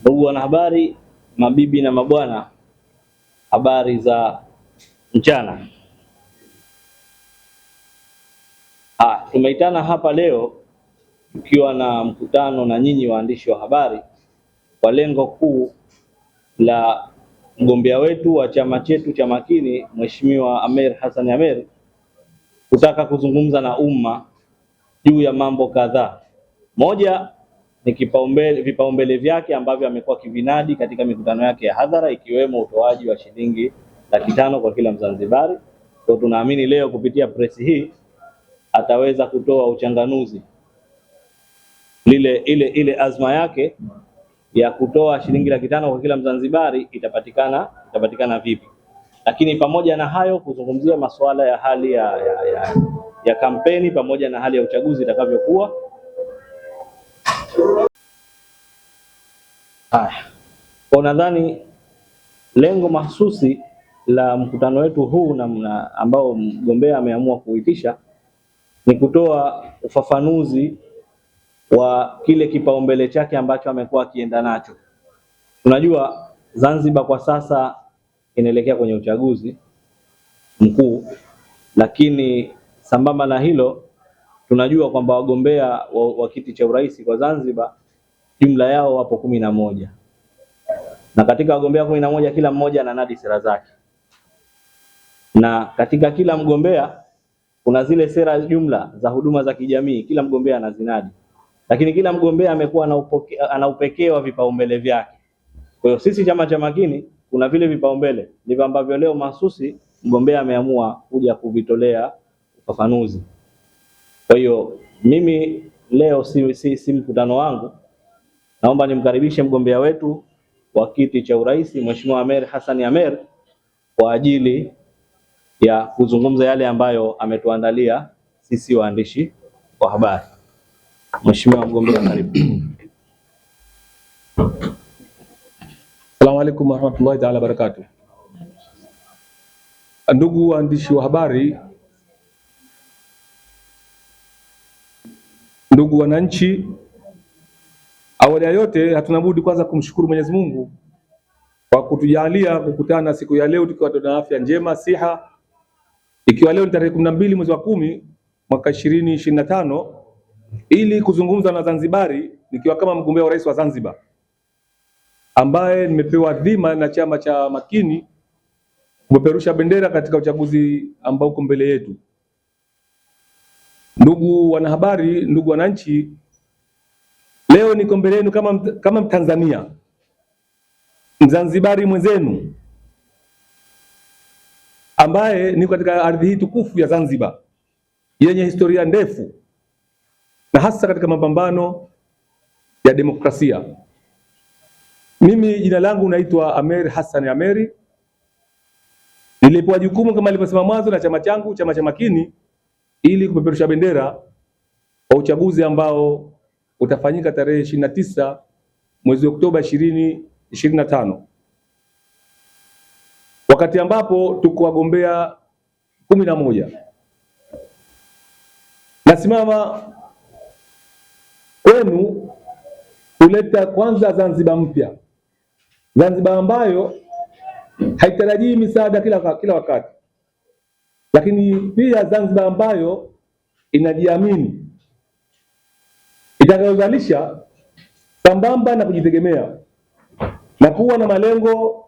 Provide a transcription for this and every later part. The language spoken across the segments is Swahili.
Ndugu wanahabari, mabibi na mabwana, habari za mchana. Tumeitana hapa leo tukiwa na mkutano na nyinyi waandishi wa habari kwa lengo kuu la mgombea wetu wa chama chetu cha Makini, Mheshimiwa Amer Hassan Amer, kutaka kuzungumza na umma juu ya mambo kadhaa. Moja ni vipaumbele vyake ambavyo amekuwa kivinadi katika mikutano yake ya hadhara, ikiwemo utoaji wa shilingi 500 kwa kila Mzanzibari. Kwa tunaamini leo kupitia press hii ataweza kutoa uchanganuzi ile azma yake ya kutoa shilingi 500 kwa kila Mzanzibari itapatikana vipi. Lakini pamoja na hayo kuzungumzia masuala ya hali ya kampeni pamoja na hali ya uchaguzi itakavyokuwa. Kwa nadhani lengo mahsusi la mkutano wetu huu na ambao mgombea ameamua kuitisha ni kutoa ufafanuzi wa kile kipaumbele chake ambacho amekuwa akienda nacho. Tunajua Zanzibar kwa sasa inaelekea kwenye uchaguzi mkuu, lakini sambamba na hilo tunajua kwamba wagombea wa kiti cha urais kwa Zanzibar jumla yao wapo 11. Na katika wagombea 11 kila mmoja ananadi sera zake. Na katika kila mgombea kuna zile sera jumla za huduma za kijamii, kila mgombea anazinadi. Lakini kila mgombea amekuwa ana upekee wa vipaumbele vyake. Kwa hiyo sisi chama cha Makini kuna vile vipaumbele ndivyo ambavyo leo mahsusi mgombea ameamua kuja kuvitolea ufafanuzi. Kwa hiyo mimi leo si mkutano wangu, naomba nimkaribishe mgombea wetu wa kiti cha urais Mheshimiwa Amer Hassan Amer kwa ajili ya kuzungumza yale ambayo ametuandalia sisi waandishi wa habari. Mheshimiwa mgombea, karibu. Asalamu alaykum warahmatullahi ta'ala barakatuh. Ndugu waandishi wa habari, ndugu wananchi, awali ya yote hatuna budi kwanza kumshukuru Mwenyezi Mungu kwa kutujalia kukutana siku ya leo tukiwa tuna afya njema, siha, ikiwa leo ni tarehe 12 mwezi wa 10 mwaka 2025, ili kuzungumza na Zanzibari nikiwa kama mgombea wa rais wa Zanzibar ambaye nimepewa dhima na chama cha Makini kupeperusha bendera katika uchaguzi ambao uko mbele yetu. Ndugu wanahabari, ndugu wananchi, leo niko mbele yenu kama Mtanzania, Mzanzibari mwenzenu ambaye niko katika ardhi hii tukufu ya Zanzibar yenye historia ndefu na hasa katika mapambano ya demokrasia. Mimi jina langu naitwa Amer Hassan Ameri. Nilipewa jukumu kama nilivyosema mwanzo na chama changu, chama cha Makini, ili kupeperusha bendera wa uchaguzi ambao utafanyika tarehe 29 mwezi Oktoba 2025. Wakati ambapo tuko wagombea 11. Nasimama kwenu kuleta kwanza Zanzibar mpya. Zanzibar ambayo haitarajii misaada kila wakati. Lakini pia Zanzibar ambayo inajiamini, itakayozalisha sambamba na kujitegemea na kuwa na malengo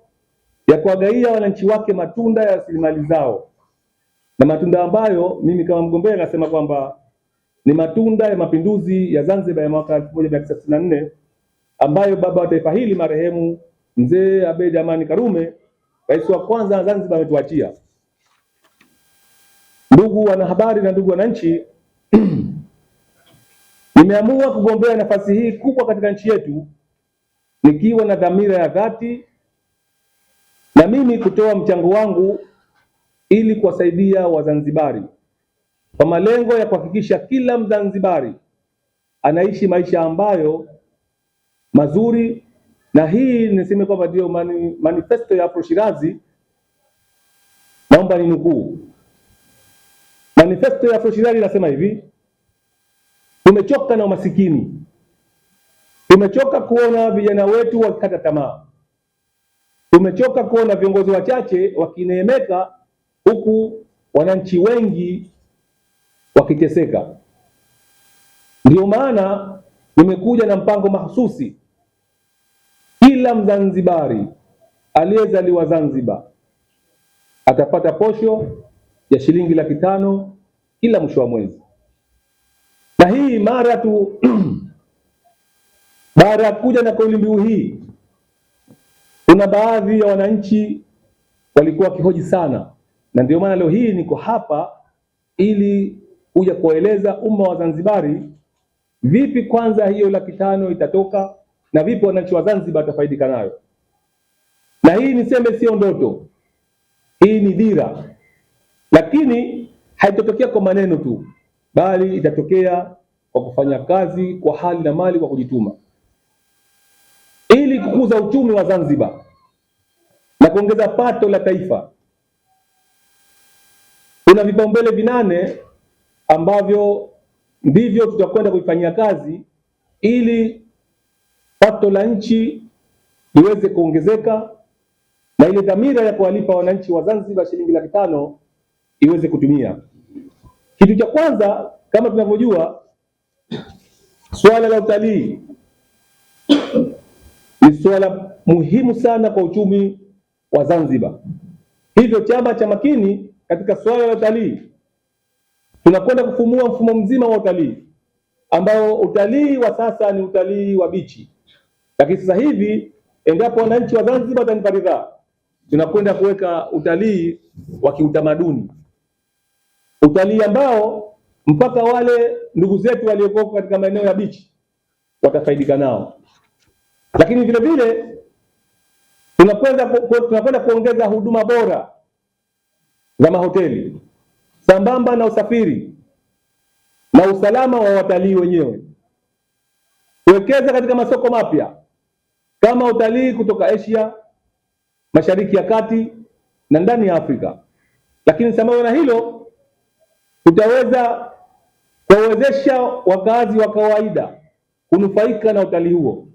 ya kuwagaia wananchi wake matunda ya rasilimali zao, na matunda ambayo mimi kama mgombea nasema kwamba ni matunda ya mapinduzi ya Zanzibar ya mwaka 1964 ambayo baba wa taifa hili marehemu Mzee Abeid Amani Karume, rais wa kwanza wa Zanzibar, ametuachia. Ndugu wanahabari na ndugu wananchi, nimeamua kugombea nafasi hii kubwa katika nchi yetu nikiwa na dhamira ya dhati na mimi kutoa mchango wangu ili kuwasaidia Wazanzibari kwa malengo ya kuhakikisha kila Mzanzibari anaishi maisha ambayo mazuri. Na hii niseme kwamba ndio manifesto ya Afro Shirazi. Naomba ninukuu. Manifesto ya Afro Shirazi inasema hivi: tumechoka na umasikini, Tumechoka kuona vijana wetu wakikata tamaa. Tumechoka kuona viongozi wachache wakineemeka huku wananchi wengi wakiteseka. Ndio maana nimekuja na mpango mahususi. Kila Mzanzibari aliyezaliwa Zanzibar atapata posho ya shilingi 500,000 kila mwisho wa mwezi. Na hii mara tu baada ya kuja na kauli mbiu hii, kuna baadhi ya wananchi walikuwa wakihoji sana, na ndio maana leo hii niko hapa ili kuja kueleza umma wa Zanzibari vipi kwanza hiyo 500,000 itatoka na vipi wananchi wa Zanzibar watafaidika nayo. Na hii niseme sio ndoto, hii ni dira, lakini haitotokea kwa maneno tu, bali itatokea kwa kufanya kazi kwa hali na mali, kwa kujituma, ili kukuza uchumi wa Zanzibar na kuongeza pato la taifa. Kuna vipaumbele 8 ambavyo ndivyo tutakwenda kuifanyia kazi ili pato la nchi liweze kuongezeka na ile dhamira ya kuwalipa wananchi wa Zanzibar shilingi 500,000 iweze kutumia. Kitu cha kwanza, kama tunavyojua, swala la utalii ni swala muhimu sana kwa uchumi wa Zanzibar. Hivyo chama cha Makini katika swala la utalii tunakwenda kufumua mfumo mzima wa utalii, ambao utalii wa sasa ni utalii wa bichi, lakini sasa hivi endapo wananchi wa Zanzibar watanipa ridhaa, tunakwenda kuweka utalii wa kiutamaduni, utalii ambao mpaka wale ndugu zetu walioko katika maeneo ya bichi watafaidika nao. Lakini vile vile tunakwenda kuongeza huduma bora za mahoteli sambamba na usafiri na usalama wa watalii wenyewe, kuwekeza katika masoko mapya kama utalii kutoka Asia, Mashariki ya Kati na ndani ya Afrika. Lakini sambamba na hilo, tutaweza kuwawezesha wakazi wa kawaida kunufaika na utalii huo,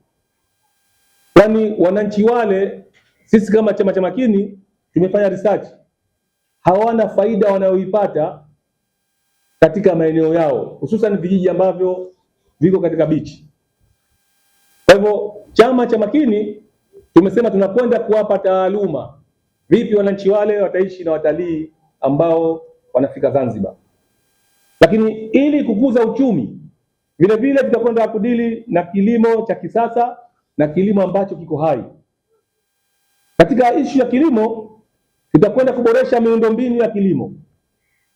kwani wananchi wale, sisi kama chama cha Makini tumefanya research, hawana faida wanayoipata katika maeneo yao, hususan vijiji ambavyo viko katika bichi. Kwa hivyo chama cha Makini tumesema tunakwenda kuwapa taaluma vipi wananchi wale wataishi na watalii ambao wanafika Zanzibar. Lakini ili kukuza uchumi, vile vile tutakwenda kudili na kilimo cha kisasa na kilimo ambacho kiko hai. Katika ishu ya kilimo, tutakwenda kuboresha miundombinu ya kilimo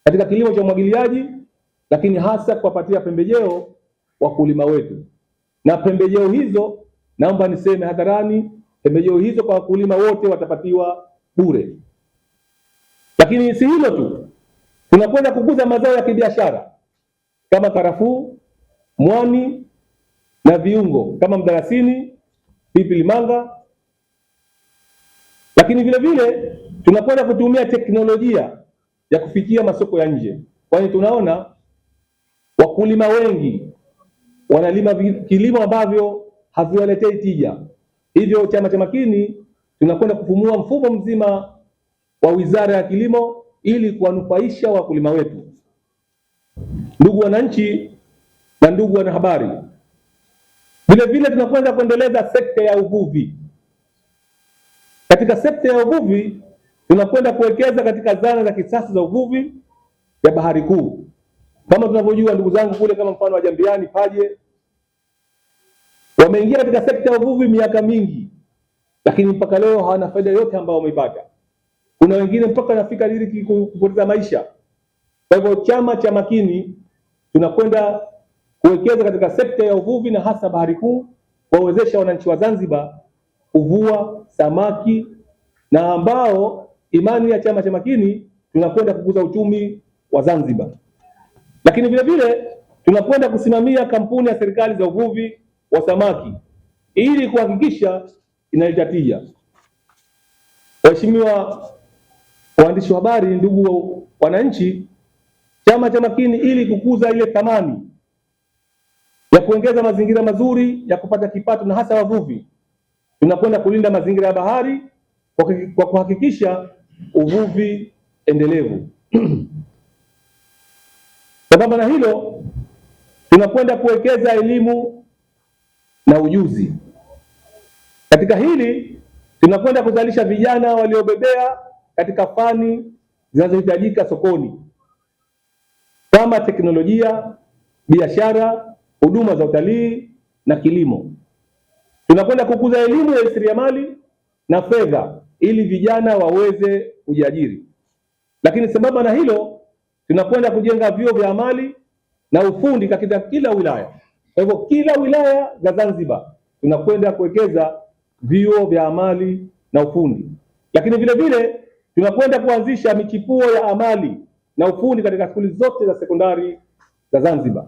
katika kilimo cha umwagiliaji, lakini hasa kuwapatia pembejeo wakulima wetu. Na pembejeo hizo, naomba niseme hadharani, pembejeo hizo kwa wakulima wote watapatiwa bure. Lakini si hilo tu, tunakwenda kukuza mazao ya kibiashara kama karafuu, mwani na viungo kama mdalasini, pilipili manga. Lakini vile vile tunakwenda kutumia teknolojia ya kufikia masoko ya nje, kwani tunaona wakulima wengi wanalima kilimo ambavyo haviwaletei tija. Hivyo chama cha Makini tunakwenda kufumua mfumo mzima wa Wizara ya Kilimo ili kuwanufaisha wakulima wetu. Ndugu wananchi na ndugu wanahabari, vile vile tunakwenda kuendeleza sekta ya uvuvi. Katika sekta ya uvuvi tunakwenda kuwekeza katika zana za kisasa za uvuvi ya Bahari Kuu. Kama tunavyojua ndugu zangu kule, kama mfano wa Jambiani, Paje, wameingia katika sekta ya uvuvi miaka mingi, lakini mpaka leo hawana faida yote ambayo wameipata. Kuna wengine mpaka nafika diriki kupoteza maisha. Kwa hivyo chama cha Makini tunakwenda kuwekeza katika sekta ya uvuvi na hasa Bahari Kuu, kuwawezesha wananchi wa Zanzibar kuvua samaki, na ambao imani ya chama cha Makini tunakwenda kukuza uchumi wa Zanzibar. Lakini vile vile tunakwenda kusimamia kampuni ya serikali za uvuvi wa samaki ili kuhakikisha inaleta tija. Waheshimiwa waandishi wa habari, ndugu wananchi, chama cha Makini ili kukuza ile thamani ya kuongeza mazingira mazuri ya kupata kipato na hasa wavuvi. Tunakwenda kulinda mazingira ya bahari kwa kuhakikisha uvuvi endelevu. Sambamba na hilo, tunakwenda kuwekeza elimu na ujuzi. Katika hili tunakwenda kuzalisha vijana waliobebea katika fani zinazohitajika sokoni kama teknolojia, biashara, huduma za utalii na kilimo. Tunakwenda kukuza elimu ya ujasiriamali na fedha ili vijana waweze kujiajiri. Lakini sambamba na hilo, tunakwenda kujenga vyuo vya amali na ufundi katika kila wilaya. Kwa hivyo kila wilaya za Zanzibar tunakwenda kuwekeza vyuo vya amali na ufundi. Lakini vile vile tunakwenda kuanzisha michipuo ya amali na ufundi katika shule zote za sekondari za Zanzibar.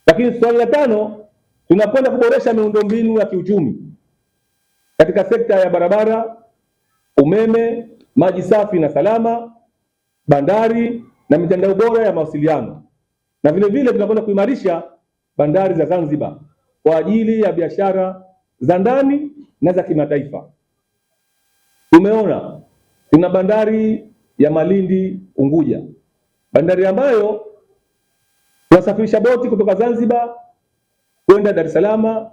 Lakini swali la tano, tunakwenda kuboresha miundombinu ya kiuchumi katika sekta ya barabara, umeme, maji safi na salama, bandari na mitandao bora ya mawasiliano. Na vile vile tunakwenda kuimarisha bandari za Zanzibar kwa ajili ya biashara za ndani na za kimataifa. Tumeona tuna bandari ya Malindi Unguja, bandari ambayo tunasafirisha boti kutoka Zanzibar kwenda Dar es Salaam,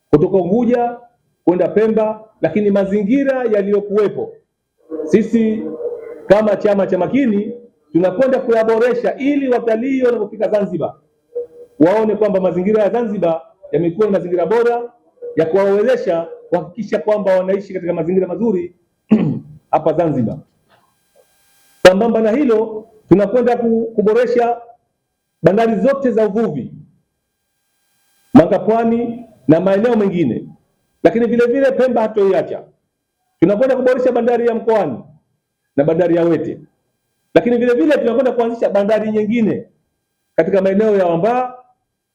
kutoka Unguja kwenda Pemba, lakini mazingira yaliyokuwepo sisi kama chama cha Makini tunakwenda kuyaboresha ili watalii wanapofika Zanzibar waone kwamba mazingira ya Zanzibar yamekuwa mazingira bora ya kuwawezesha kuhakikisha kwamba wanaishi katika mazingira mazuri hapa Zanzibar. Sambamba na hilo, tunakwenda kuboresha bandari zote za uvuvi Manga, Pwani na maeneo mengine, lakini vile vile Pemba hatoiacha. Tunakwenda kuboresha bandari ya Mkoani na bandari ya Wete, lakini vile vile tunakwenda kuanzisha bandari nyingine katika maeneo ya Wambaa,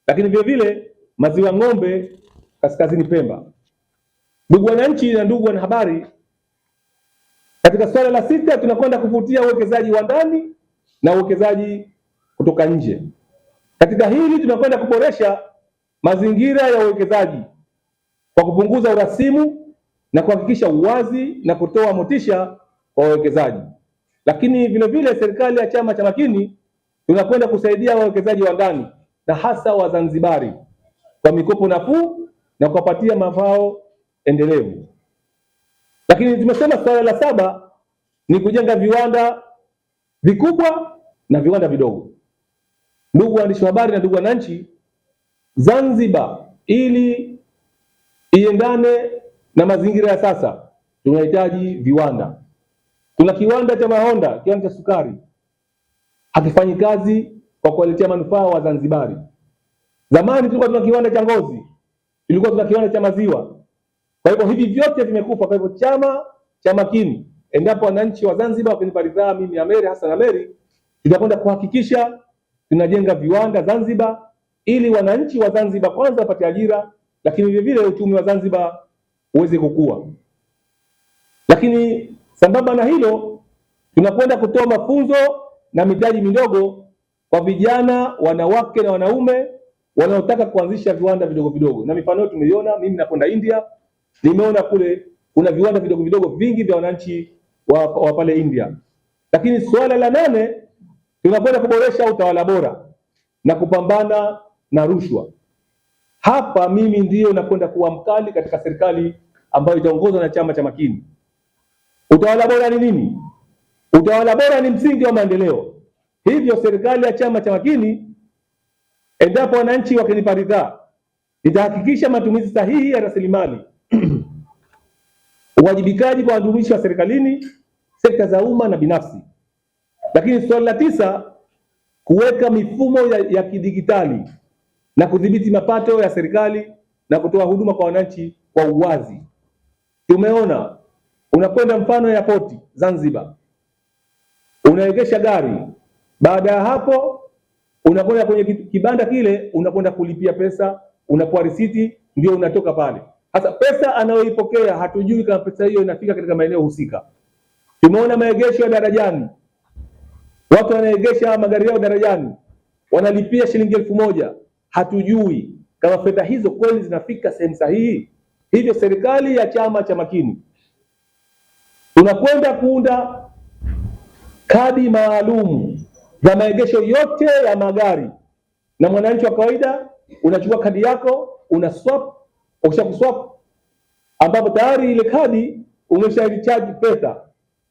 lakini vile vile Maziwa Ng'ombe kaskazini Pemba. Ndugu wananchi na ndugu wanahabari, katika swala la sita tunakwenda kuvutia uwekezaji wa ndani na uwekezaji kutoka nje. Katika hili tunakwenda kuboresha mazingira ya uwekezaji kwa kupunguza urasimu na kuhakikisha uwazi na kutoa motisha kwa wawekezaji. Lakini vile vile serikali ya chama cha Makini tunakwenda kusaidia wawekezaji wa ndani na hasa Wazanzibari kwa mikopo nafuu na kuwapatia mafao endelevu. Lakini tumesema swala la saba ni kujenga viwanda vikubwa na viwanda vidogo. Ndugu waandishi wa habari na ndugu wananchi, Zanzibar ili iendane na mazingira ya sasa tunahitaji viwanda. Tuna kiwanda cha Mahonda, kiwanda cha sukari, hakifanyi kazi kwa kuwaletea manufaa wa Zanzibari. Zamani tulikuwa tuna kiwanda cha ngozi, tulikuwa tuna kiwanda cha maziwa. Kwa hivyo hivi vyote vimekufa. Kwa hivyo chama cha Makini, endapo wananchi wa Zanzibar wakinipa ridhaa, mimi Ameri Hassan Ameri, tutakwenda kuhakikisha tunajenga viwanda Zanzibar ili wananchi wa Zanzibar kwanza wapate ajira, lakini vile vile uchumi wa Zanzibar uweze kukua. Lakini sambamba na hilo, tunakwenda kutoa mafunzo na mitaji midogo kwa vijana, wanawake na wanaume wanaotaka kuanzisha viwanda vidogo vidogo. Na mifano tumeiona, mimi nakwenda India, nimeona kule kuna viwanda vidogo vidogo vingi vya wananchi wa pale India. Lakini suala la nane, tunakwenda kuboresha utawala bora na kupambana na rushwa. Hapa mimi ndiyo nakwenda kuwa mkali katika serikali ambayo itaongozwa na chama cha Makini. Utawala bora ni nini? Utawala bora ni msingi wa maendeleo. Hivyo serikali ya chama cha Makini, endapo wananchi wakinipa ridhaa, itahakikisha matumizi sahihi ya rasilimali, uwajibikaji kwa watumishi wa serikalini, sekta za umma na binafsi. Lakini swali la tisa, kuweka mifumo ya kidigitali na kudhibiti mapato ya serikali na kutoa huduma kwa wananchi kwa uwazi. Tumeona unakwenda mfano ya poti Zanzibar, unaegesha gari, baada ya hapo unakwenda kwenye kibanda kile, unakwenda kulipia pesa, unapewa risiti, ndio unatoka pale. Sasa pesa anayoipokea hatujui kama pesa hiyo inafika katika maeneo husika. Tumeona maegesho ya darajani, watu wanaegesha magari yao darajani, wanalipia shilingi 1000, hatujui kama fedha hizo kweli zinafika sehemu sahihi. Hivyo serikali ya Chama cha Makini tunakwenda kuunda kadi maalum za maegesho yote ya magari, na mwananchi wa kawaida unachukua kadi yako una swap, ukisha kuswap ambapo tayari ile kadi umesha recharge pesa,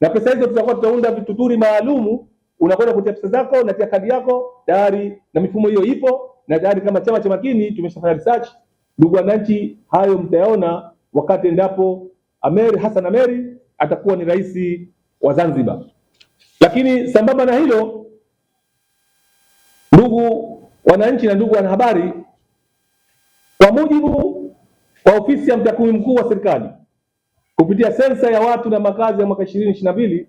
na pesa hizo tutakuwa tutaunda vituturi maalumu, unakwenda kutia pesa zako, unatia kadi yako tayari, na mifumo hiyo ipo na tayari. Kama Chama cha Makini tumeshafanya research, ndugu wananchi, hayo mtayaona wakati endapo Hassan Ameri atakuwa ni rais wa Zanzibar. Lakini sambamba na hilo, ndugu wananchi na ndugu wanahabari, kwa mujibu wa ofisi ya mtakwimu mkuu wa serikali kupitia sensa ya watu na makazi ya mwaka 2022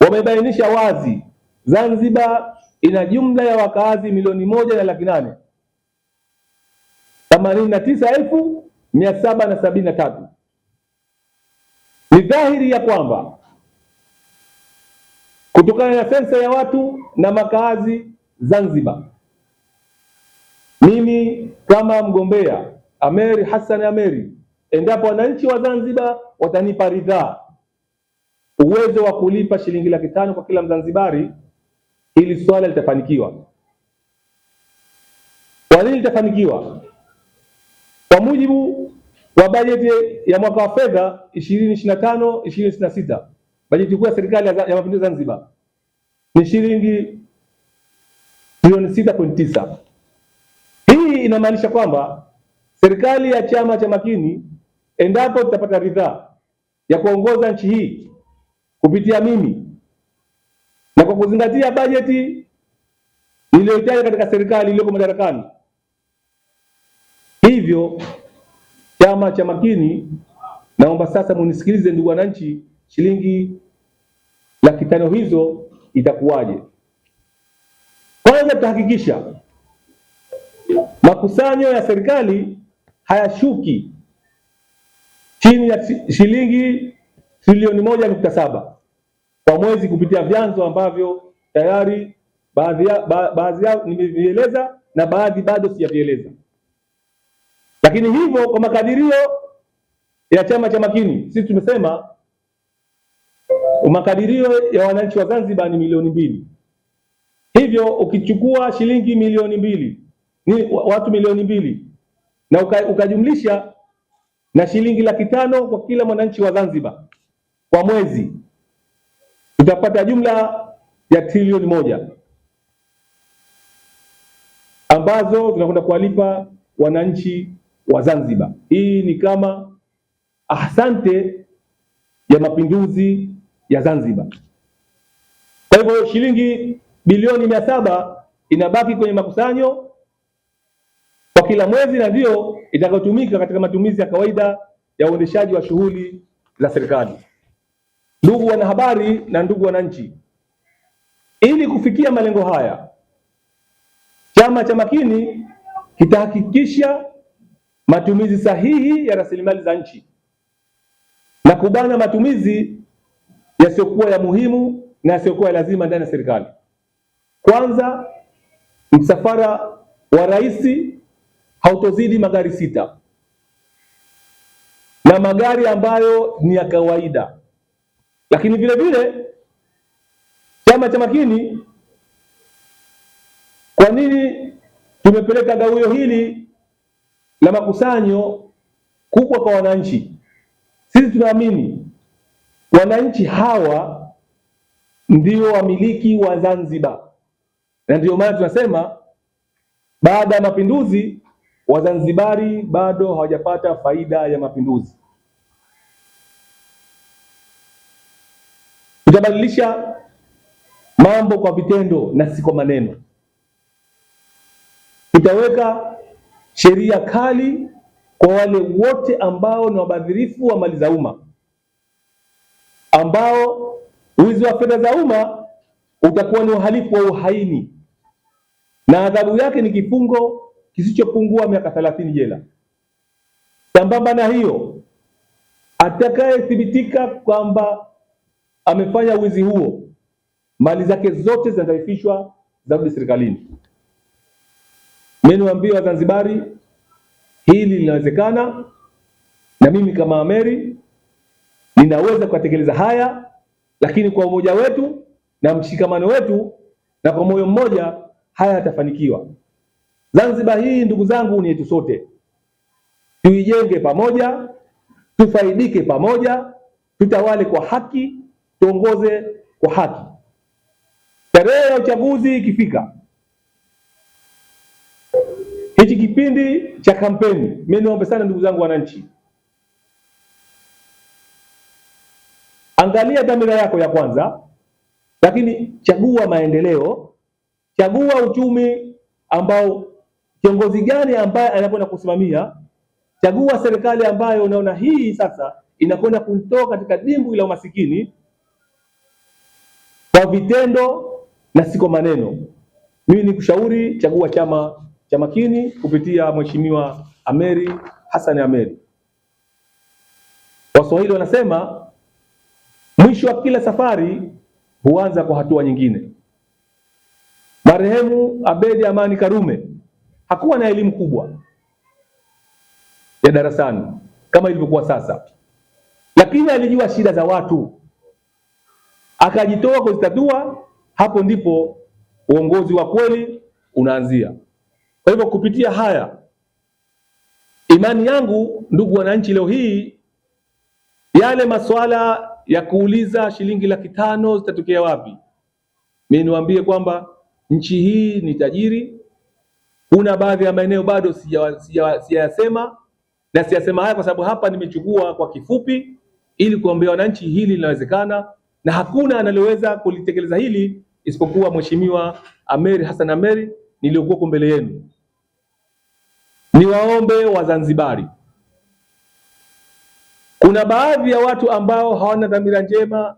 wamebainisha wazi Zanzibar ina jumla ya wakazi 1,889,773. Ni dhahiri ya kwamba kutokana na sensa ya watu na makazi Zanzibar, mimi kama mgombea Ameri Hassan Ameri, endapo wananchi wa Zanzibar watanipa ridhaa, uwezo wa kulipa shilingi 500,000 kwa kila Mzanzibari, ili swala litafanikiwa. Kwa nini litafanikiwa? Kwa mujibu wa bajeti ya mwaka wa fedha 2025/2026, bajeti kuu ya serikali ya Mapinduzi Zanzibar ni shilingi bilioni 6.9. Hii inamaanisha kwamba serikali ya Chama cha Makini, endapo tutapata ridhaa ya kuongoza nchi hii kupitia mimi na kwa kuzingatia bajeti iliyotajwa katika serikali iliyoko madarakani, hivyo Chama cha Makini, naomba sasa munisikilize ndugu wananchi, shilingi 500,000 hizo itakuwaje? Kwanza tutahakikisha makusanyo ya serikali hayashuki chini ya shilingi trilioni 1.7 kwa mwezi kupitia vyanzo ambavyo tayari baadhi yao nimevieleza na baadhi bado sijavieleza. Lakini hivyo kwa makadirio ya Chama cha Makini, sisi tumesema makadirio ya wananchi wa Zanzibar ni milioni 2. Hivyo ukichukua shilingi milioni 2, ni watu milioni 2, na ukajumlisha na shilingi 500,000 kwa kila mwananchi wa Zanzibar kwa mwezi, utapata jumla ya trilioni 1 ambazo tunakwenda kuwalipa wananchi wa Zanzibar. Hii ni kama asante ya mapinduzi ya Zanzibar. Kwa hivyo shilingi bilioni 700 inabaki kwenye makusanyo kwa kila mwezi, na ndio itakayotumika katika matumizi ya kawaida ya uendeshaji wa shughuli za serikali. Ndugu wanahabari na ndugu wananchi, ili kufikia malengo haya, Chama cha Makini kitahakikisha matumizi sahihi ya rasilimali za nchi na kubana matumizi yasiyokuwa ya muhimu na yasiyokuwa ya lazima ndani ya serikali. Kwanza, msafara wa rais hautozidi magari 6 na magari ambayo ni ya kawaida. Lakini vile vile Chama cha Makini, kwa nini tumepeleka gawio hili la makusanyo kubwa kwa wananchi? Sisi tunaamini wananchi hawa ndio wamiliki wa Zanzibar, na ndio maana tunasema baada ya mapinduzi Wazanzibari bado hawajapata faida ya mapinduzi. Tutabadilisha mambo kwa vitendo na si kwa maneno. Tutaweka sheria kali kwa wale wote ambao ni wabadhirifu wa mali za umma, ambao wizi wa fedha za umma utakuwa ni uhalifu wa uhaini na adhabu yake ni kifungo kisichopungua miaka 30 jela. Sambamba na hiyo, atakayethibitika kwamba amefanya wizi huo, mali zake zote zinataifishwa zarudi serikalini. Mimi niwaambie Wazanzibari hili linawezekana, na mimi kama Ameri ninaweza kutekeleza haya, lakini kwa umoja wetu na mshikamano wetu na kwa moyo mmoja haya yatafanikiwa. Zanzibar hii ndugu zangu ni yetu sote, tuijenge pamoja, tufaidike pamoja, tutawale kwa haki, tuongoze kwa haki. Tarehe ya uchaguzi ikifika, hichi kipindi cha kampeni, mimi niombe sana ndugu zangu wananchi, angalia dhamira yako ya kwanza, lakini chagua maendeleo, chagua uchumi ambao kiongozi gani ambaye anakwenda kusimamia, chagua serikali ambayo unaona hii sasa inakwenda kutoa katika dimbwi la umasikini kwa vitendo na si kwa maneno. Mimi nikushauri chagua chama cha Makini kupitia Mheshimiwa Ameri Hassan Ameri. Waswahili wanasema mwisho wa kila safari huanza kwa hatua nyingine. Marehemu Abedi Amani Karume hakuwa na elimu kubwa ya darasani kama ilivyokuwa sasa, lakini alijua shida za watu, akajitoa kuzitatua. Hapo ndipo uongozi wa kweli unaanzia. Kwa hivyo kupitia haya, imani yangu ndugu wananchi, leo hii yale masuala ya kuuliza shilingi 500,000 zitatokea wapi, mimi niwaambie kwamba nchi hii ni tajiri. Kuna baadhi ya maeneo bado sijayasema, na siyasema haya kwa sababu hapa nimechukua kwa kifupi ili kuambia wananchi hili linawezekana, na hakuna analoweza kulitekeleza hili isipokuwa Mheshimiwa Ameri Hassan Ameri niliyokuwa mbele yenu. Niwaombe Wazanzibari, kuna baadhi ya watu ambao hawana dhamira njema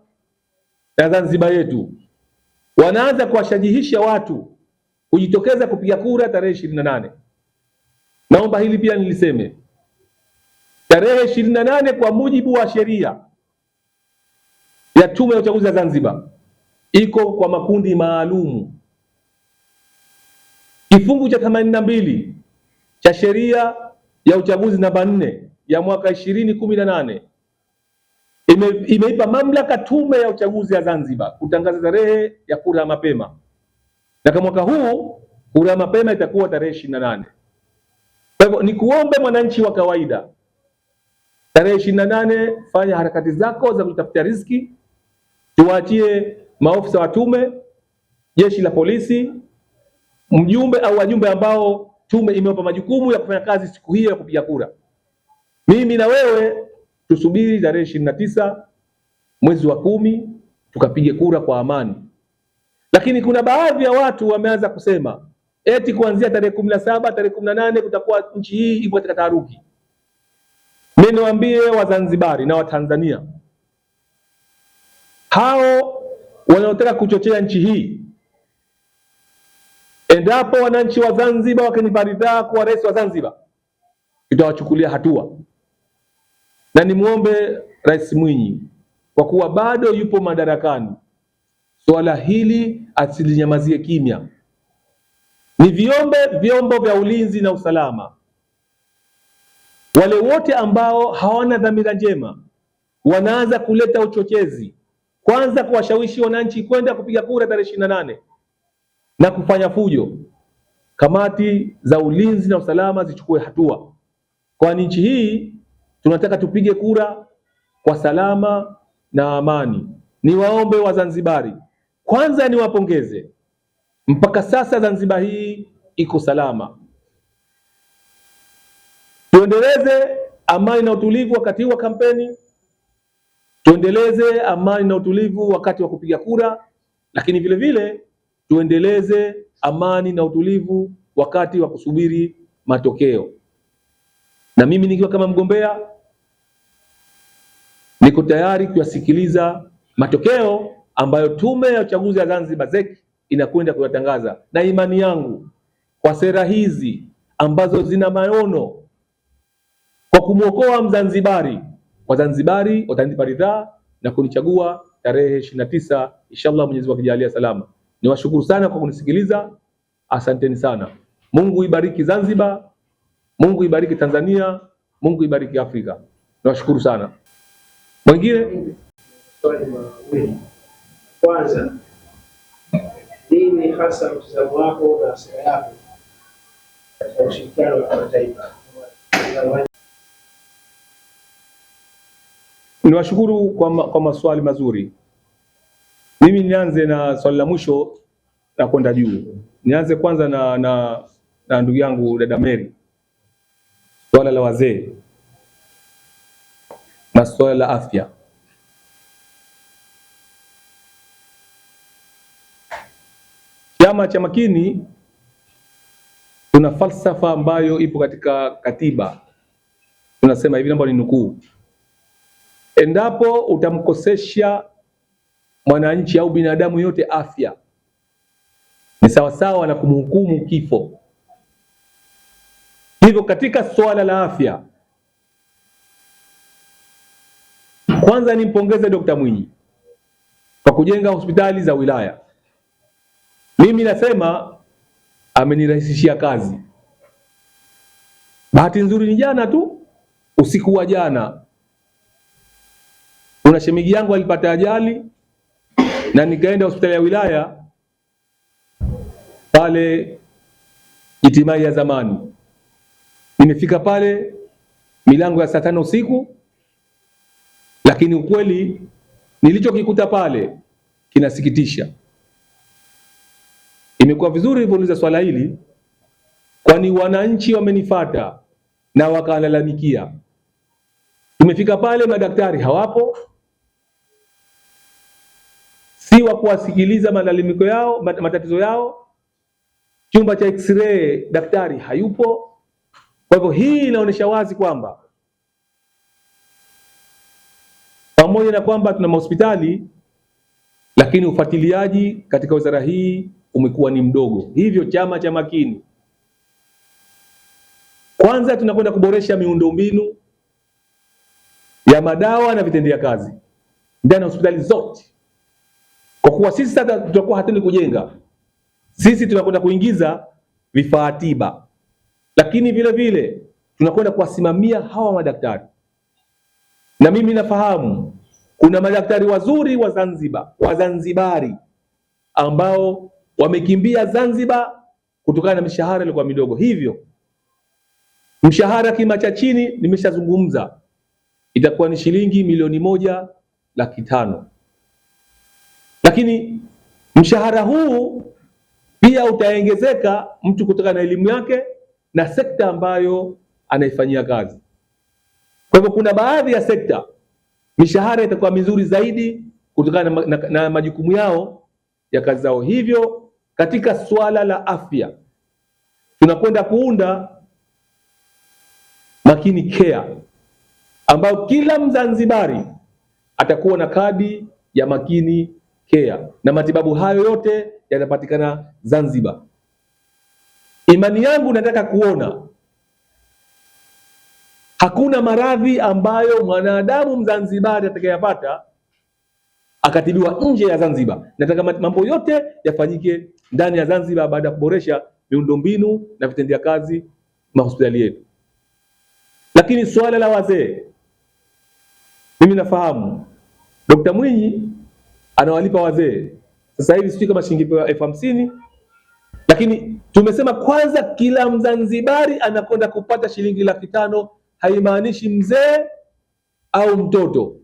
na Zanzibar yetu, wanaanza kuwashajihisha watu kujitokeza kupiga kura tarehe 28. Naomba hili pia niliseme. Tarehe 28 kwa mujibu wa sheria ya Tume ya Uchaguzi ya Zanzibar iko kwa makundi maalumu. Kifungu cha 82 cha sheria ya uchaguzi namba 4 ya mwaka 2018 imeipa mamlaka Tume ya Uchaguzi ya Zanzibar kutangaza tarehe ya kura ya mapema, na kwa mwaka huu kura ya mapema itakuwa tarehe 28. Kwa hivyo ni kuombe mwananchi wa kawaida, tarehe 28 fanya harakati zako za kutafuta riziki. Tuachie maofisa wa tume, jeshi la polisi, mjumbe au wajumbe ambao tume imewapa majukumu ya kufanya kazi siku hiyo ya kupiga kura. Mimi na wewe tusubiri tarehe 29 mwezi wa 10 tukapige kura kwa amani. Lakini kuna baadhi ya watu wameanza kusema eti kuanzia tarehe 17, tarehe 18 kutakuwa nchi hii ipo katika taharuki. Mimi niwaambie Wazanzibari na Watanzania, hao wanaotaka kuchochea nchi hii, endapo wananchi wa Zanzibar wakinipa ridhaa kuwa rais wa Zanzibar, tutawachukulia hatua. Na nimuombe Rais Mwinyi, kwa kuwa bado yupo madarakani, swala hili asilinyamazie kimya. Ni vyombo vya ulinzi na usalama, wale wote ambao hawana dhamira njema wanaanza kuleta uchochezi, kwanza kuwashawishi wananchi kwenda kupiga kura tarehe 28 na kufanya fujo. Kamati za ulinzi na usalama zichukue hatua, kwani nchi hii tunataka tupige kura kwa salama na amani. Niwaombe Wazanzibari, kwanza niwapongeze, mpaka sasa Zanzibar hii iko salama. Tuendeleze amani na utulivu wakati wa kampeni, tuendeleze amani na utulivu wakati wa kupiga kura, lakini vile vile tuendeleze amani na utulivu wakati wa kusubiri matokeo. Na mimi nikiwa kama mgombea niko tayari kuyasikiliza matokeo ambayo Tume ya Uchaguzi ya Zanzibar ZEC inakwenda kuyatangaza, na imani yangu kwa sera hizi ambazo zina maono kwa kumwokoa Mzanzibari, Wazanzibari watanipa ridhaa na kunichagua tarehe 29 inshallah, Mwenyezi Mungu akijalia salama. Niwashukuru sana kwa kunisikiliza, asanteni sana. Mungu ibariki Zanzibar, Mungu ibariki Tanzania, Mungu ibariki Afrika. Nawashukuru sana. Mwingine? Kwanza, nini hasa mtazamo wako na sera yako katika ushirikiano wa kimataifa? Niwashukuru kwa maswali mazuri. Mimi nianze na swali la mwisho na kwenda juu. Nianze kwanza na ndugu yangu dada Mary, swala la wazee na swala la afya. Chama cha Makini tuna falsafa ambayo ipo katika katiba. Tunasema hivi, naomba ninukuu: endapo utamkosesha mwananchi au binadamu yote afya, ni sawasawa na kumhukumu kifo. Hivyo katika swala la afya, kwanza nimpongeze Dr. Mwinyi kwa kujenga hospitali za wilaya. Mimi nasema amenirahisishia kazi. Bahati nzuri ni jana tu, usiku wa jana, kuna shemigi yangu alipata ajali na nikaenda hospitali ya wilaya pale Itimai ya zamani. Nimefika pale milango ya saa 5 usiku, lakini ukweli nilichokikuta pale kinasikitisha. Imekuwa vizuri ulivyouliza swala hili, kwani wananchi wamenifuata na wakalalamikia. Tumefika pale, madaktari hawapo, si wa kuwasikiliza malalamiko yao, matatizo yao. Chumba cha x-ray daktari hayupo. Kwa hivyo hii inaonyesha wazi kwamba pamoja na kwamba tuna hospitali, lakini ufuatiliaji katika wizara hii umekuwa ni mdogo. Hivyo chama cha Makini, kwanza tunakwenda kuboresha miundombinu ya madawa na vitendea kazi ndani ya hospitali zote, kwa kuwa sisi sasa tutakuwa hatuendi kujenga, sisi tunakwenda kuingiza vifaa tiba, lakini vile vile tunakwenda kuwasimamia hawa madaktari. Na mimi nafahamu kuna madaktari wazuri wa Zanzibar, Wazanzibari ambao wamekimbia Zanzibar kutokana na mishahara ilikuwa midogo. Hivyo mshahara kima cha chini nimeshazungumza, itakuwa ni shilingi 1,500,000. Lakini mshahara huu pia utaongezeka mtu kutokana na elimu yake na sekta ambayo anaifanyia kazi. Kwa hivyo kuna baadhi ya sekta mishahara itakuwa mizuri zaidi kutokana na majukumu yao ya kazi zao. Hivyo katika swala la afya tunakwenda kuunda Makini Care, ambao kila Mzanzibari atakuwa na kadi ya Makini Care na matibabu hayo yote yanapatikana Zanzibar. Imani yangu nataka kuona hakuna maradhi ambayo mwanadamu Mzanzibari atakayapata akatibiwa nje ya Zanzibar. Nataka mambo yote yafanyike ndani ya Zanzibar baada ya kuboresha miundombinu na vitendea kazi mahospitali yetu. Lakini swala la wazee, mimi nafahamu Dr. Mwinyi anawalipa wazee sasa hivi sijui kama shilingi 50,000, lakini tumesema kwanza kila Mzanzibari anakwenda kupata shilingi 500,000. Haimaanishi mzee au mtoto.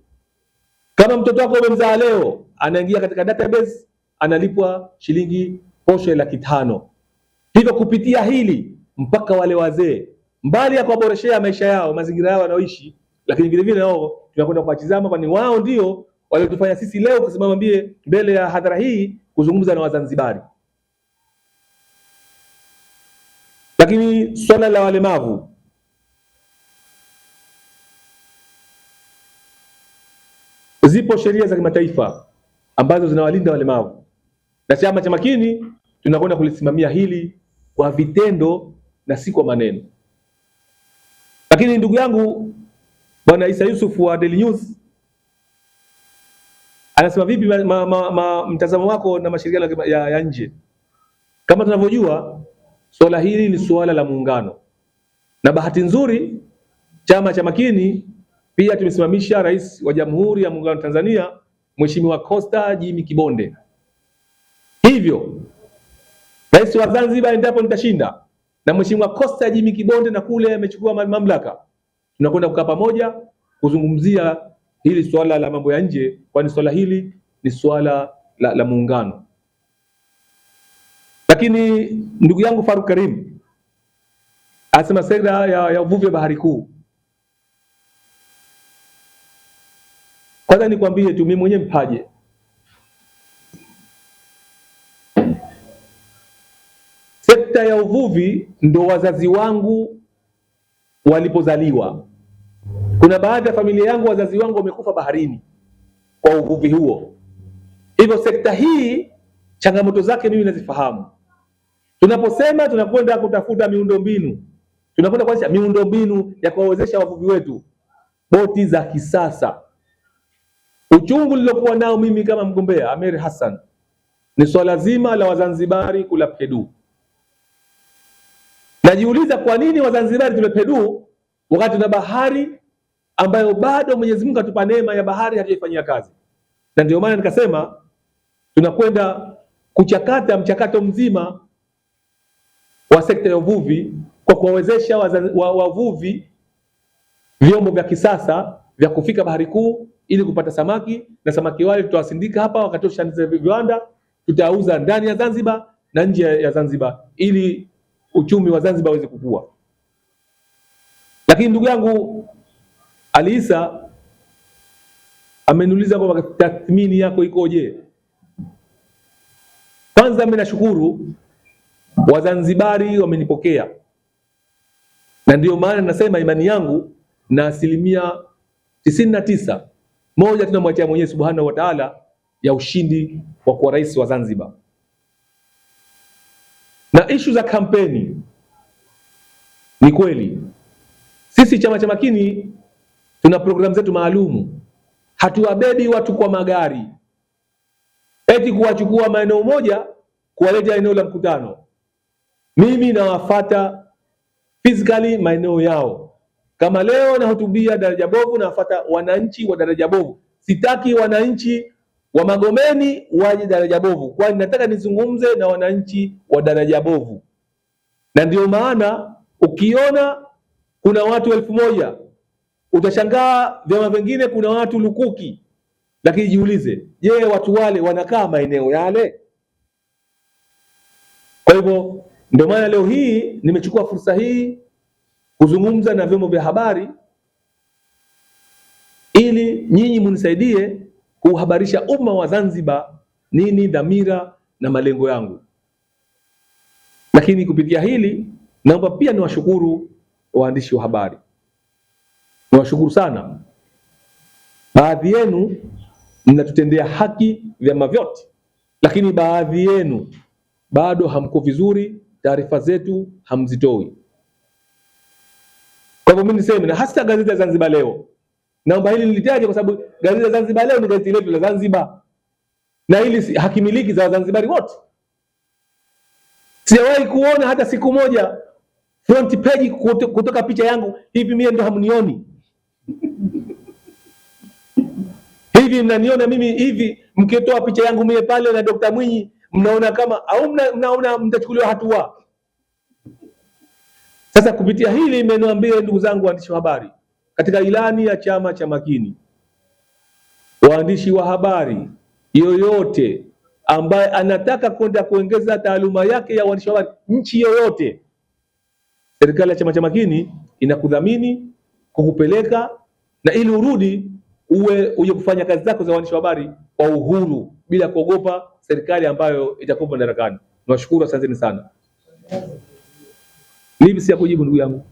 Kama mtoto wako umemzaa leo, anaingia katika database, analipwa shilingi posho 500,000. Hivyo kupitia hili mpaka wale wazee, mbali ya kuwaboreshea maisha yao, mazingira yao wanaoishi, lakini vile vile nao tunakwenda kuwatizama, kwani wao ndio waliotufanya sisi leo kusimama mbele ya hadhara hii kuzungumza na Wazanzibari. Lakini swala la walemavu, zipo sheria za kimataifa ambazo zinawalinda walemavu, na chama cha Makini tunakwenda kulisimamia hili kwa vitendo na si kwa maneno. Lakini ndugu yangu Bwana Isa Yusuf wa Daily News anasema vipi mtazamo wako na mashirika ya nje? Kama tunavyojua swala hili ni swala la muungano, Na bahati nzuri chama cha Makini pia tumesimamisha Rais wa Jamhuri ya Muungano wa Tanzania Mheshimiwa Costa Jimmy Kibonde. Hivyo Rais wa Zanzibar endapo nitashinda na Mheshimiwa Costa Jimmy Kibonde na kule amechukua mamlaka, tunakwenda kukaa pamoja kuzungumzia hili swala la mambo ya nje, kwani swala hili ni swala la muungano. Lakini ndugu yangu Faruk Karim asema sekta ya uvuvi wa bahari kuu. Kwanza nikwambie tu mimi mwenyewe mpaje. Sekta ya uvuvi ndo wazazi wangu walipozaliwa. Kuna baadhi ya familia yangu wazazi wangu wamekufa baharini kwa uvuvi huo. Hivyo sekta hii changamoto zake mimi nazifahamu. Tunaposema tunakwenda kutafuta miundombinu, tunakwenda kuanzisha miundombinu ya kuwawezesha wavuvi wetu, boti za kisasa. Uchungu nilokuwa nao mimi kama mgombea Amer Hassan ni swala zima la Wazanzibari kula pedu. Najiuliza kwa nini Wazanzibari tule pedu wakati na bahari ambayo bado Mwenyezi Mungu atupa neema ya bahari hatujaifanyia kazi. Na ndio maana nikasema tunakwenda kuchakata mchakato mzima wa sekta ya uvuvi kwa kuwawezesha wavuvi vyombo vya kisasa vya kufika bahari kuu ili kupata samaki, na samaki wale tutawasindika hapa wakatosha viwanda, tutauza ndani ya Zanzibar na nje ya Zanzibar ili uchumi wa Zanzibar uweze kukua. Lakini ndugu yangu Ali Isa ameniuliza kwamba tathmini yako ikoje. Kwanza mimi nashukuru Wazanzibari wamenipokea, na ndio maana nasema imani yangu na 99% moja tunamwachia Mwenyezi Subhanahu wa Ta'ala ya ushindi wa kuwa rais wa Zanzibar. Na issue za kampeni, ni kweli sisi chama cha Makini tuna programu zetu maalumu. Hatuwabebi watu kwa magari eti kuwachukua maeneo moja kuwaleta eneo la mkutano. Mimi nawafata physically maeneo yao. Kama leo nahutubia Daraja Bovu, nawafuata wananchi wa Daraja Bovu. Sitaki wananchi wa Magomeni waje Daraja Bovu, kwani nataka nizungumze na wananchi wa Daraja Bovu. Na ndio maana ukiona kuna watu 1000 utashangaa vyama vingine kuna watu lukuki. Lakini jiulize, je, watu wale wanakaa maeneo yale? Kwa hivyo ndio maana leo hii nimechukua fursa hii kuzungumza na vyombo vya habari ili nyinyi munisaidie kuhabarisha umma wa Zanzibar nini dhamira na malengo yangu. Lakini kupitia hili naomba pia niwashukuru waandishi wa habari. Niwashukuru sana. Baadhi yenu mnatutendea haki vyama vyote, lakini baadhi yenu bado hamko vizuri, taarifa zetu hamzitoi. Kwa hivyo mimi niseme, na hasa gazeti la Zanzibar Leo, naomba hili nilitaje kwa sababu gazeti la Zanzibar Leo ni gazeti letu la Zanzibar, na hili hakimiliki za Wazanzibari wote. Sijawahi kuona hata siku moja front page kutoka picha yangu hivi, mimi ndo hamnioni hivi, mnaniona mimi hivi, mkitoa picha yangu mimi pale na Dr. Mwinyi mnaona kama au mnaona mtachukuliwa hatua. Sasa kupitia hili imeniambia, ndugu zangu waandishi wa habari, katika ilani ya chama cha Makini, waandishi wa habari yoyote ambaye anataka kwenda kuongeza taaluma yake ya waandishi wa habari nchi yoyote, serikali ya chama cha Makini inakudhamini kukupeleka, na ili urudi uje kufanya kazi zako za waandishi wa habari kwa uhuru bila kuogopa serikali ambayo itakuwa madarakani. Nawashukuru, asanteni sana. Lipi si ya kujibu ndugu yangu.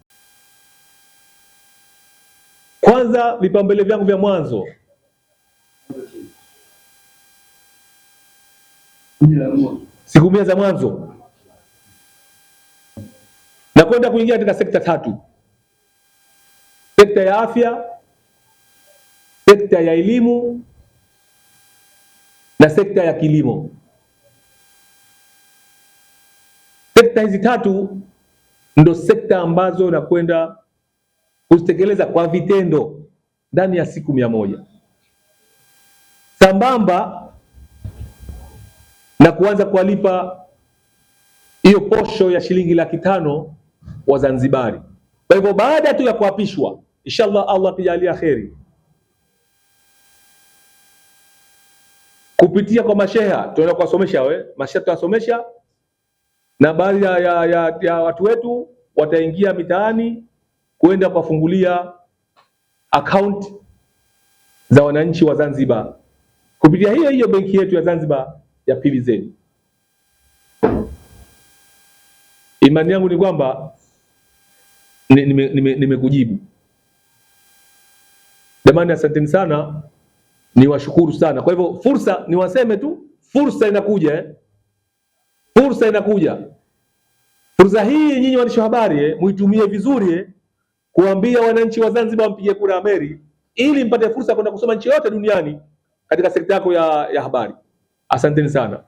Kwanza vipaumbele vyangu vya mwanzo, siku 100 za mwanzo na kwenda kuingia katika sekta 3: sekta ya afya, sekta ya elimu na sekta ya kilimo. Sekta hizi 3 ndo sekta ambazo nakwenda kuzitekeleza kwa vitendo ndani ya siku 100, sambamba na kuanza kuwalipa hiyo posho ya shilingi 500,000 Wazanzibari. Kwa hivyo baada tu ya kuapishwa, inshallah Allah akijalia kheri, kupitia kwa masheha tunaenda kuwasomesha, masheha tutawasomesha, na baadhi ya watu wetu wataingia mitaani kwenda kuwafungulia account za wananchi wa Zanzibar kupitia hiyo benki yetu ya Zanzibar ya PBZ. Imani yangu ni kwamba nimekujibu. Jamani, asanteni sana, niwashukuru sana. Kwa hivyo fursa, niwaseme tu, fursa inakuja, fursa inakuja. Fursa hii nyinyi waandishi wa habari muitumie vizuri, kuambia wananchi wa Zanzibar mpige kura Ameri, ili mpate fursa kwenda kusoma nchi yote duniani katika sekta yako ya habari. Asanteni sana.